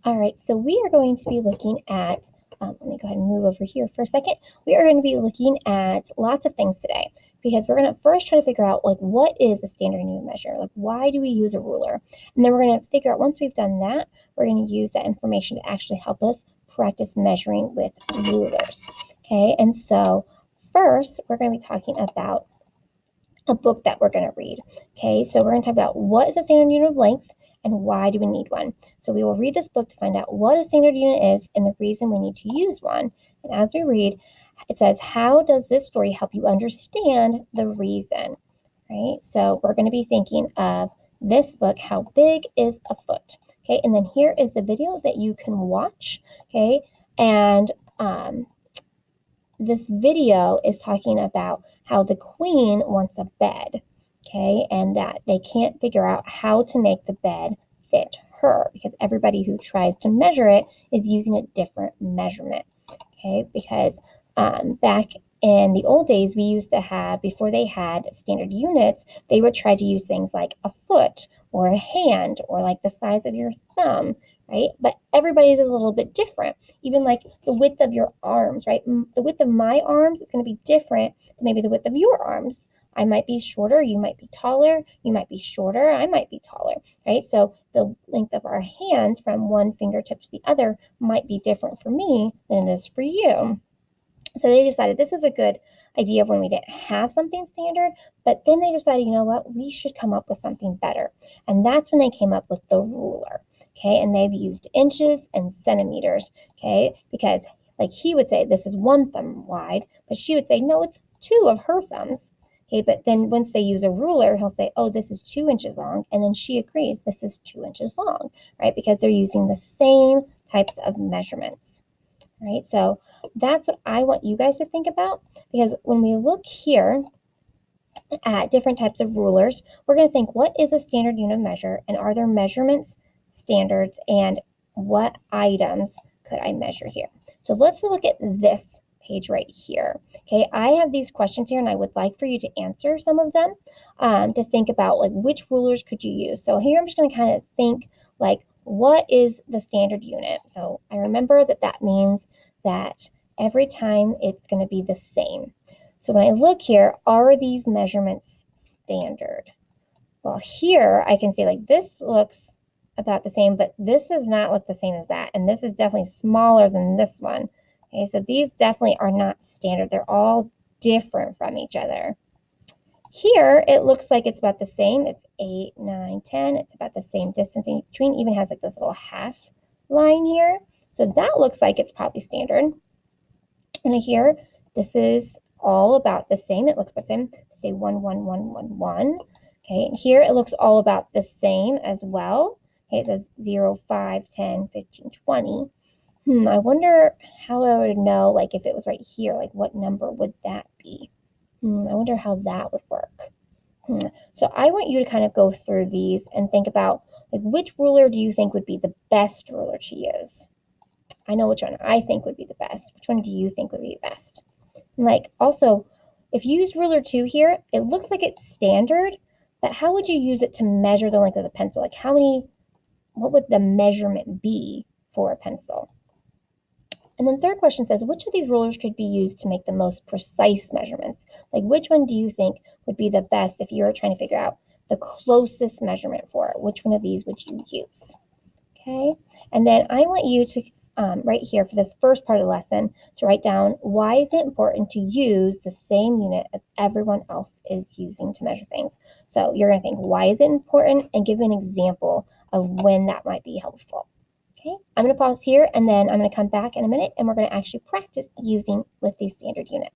All right, so we are going to be looking at, let me go ahead and move over here for a second. We are going to be looking at lots of things today because we're going to first try to figure out like what is a standard unit measure? Like why do we use a ruler? And then we're going to figure out once we've done that, we're going to use that information to actually help us practice measuring with rulers. Okay, and so first we're going to be talking about a book that we're going to read. Okay, so we're going to talk about what is a standard unit of length and why do we need one. So we will read this book to find out what a standard unit is and the reason we need to use one. And as we read, it says, how does this story help you understand the reason? Right, so we're going to be thinking of this book, how big is a foot? Okay, and then here is the video that you can watch. Okay, and this video is talking about how the queen wants a bed, okay, and that they can't figure out how to make the bed fit her because everybody who tries to measure it is using a different measurement, okay, because back in the old days, we used to have, before they had standard units, they would try to use things like a foot or a hand or like the size of your thumb, right? But everybody's a little bit different. Even like the width of your arms, right? The width of my arms is going to be different than maybe the width of your arms. I might be shorter, you might be taller, you might be shorter, I might be taller, right? So the length of our hands from one fingertip to the other might be different for me than it is for you. So they decided this is a good idea when we didn't have something standard, but then they decided, you know what, we should come up with something better. And that's when they came up with the ruler. Okay, and they've used inches and centimeters, okay, because like he would say this is 1 thumb wide, but she would say, no, it's 2 of her thumbs. Okay, but then once they use a ruler, he'll say, oh, this is 2 inches long. And then she agrees this is 2 inches long, right? Because they're using the same types of measurements, right? So that's what I want you guys to think about, because when we look here at different types of rulers, we're going to think, what is a standard unit of measure, and are there measurements, standards, and what items could I measure here? So let's look at this page right here. Okay, I have these questions here and I would like for you to answer some of them, to think about like which rulers could you use. So here I'm just going to kind of think like, what is the standard unit? So I remember that that means that every time it's going to be the same. So when I look here, are these measurements standard? Well, here I can see like this looks about the same, but this does not look the same as that. And this is definitely smaller than this one. Okay, so these definitely are not standard. They're all different from each other. Here, it looks like it's about the same. It's 8, 9, 10. It's about the same distance in between. Even has like this little half line here. So that looks like it's probably standard. And here, this is all about the same. It looks about the same. Say 1, 1, 1, 1, 1. Okay, and here it looks all about the same as well. Okay, it says 0, 5, 10, 15, 20. I wonder how I would know, like if it was right here, like what number would that be? I wonder how that would work. So I want you to kind of go through these and think about like which ruler do you think would be the best ruler to use? I know which one I think would be the best. Which one do you think would be the best? And like also, if you use ruler 2 here, it looks like it's standard, but how would you use it to measure the length of the pencil? Like what would the measurement be for a pencil? And then third question says, which of these rulers could be used to make the most precise measurements? Like which one do you think would be the best if you were trying to figure out the closest measurement for it? Which one of these would you use? Okay, and then I want you to right here for this first part of the lesson to write down, why is it important to use the same unit as everyone else is using to measure things? So you're going to think, why is it important, and give an example of when that might be helpful. Okay, I'm going to pause here and then I'm going to come back in a minute and we're going to actually practice using with these standard units.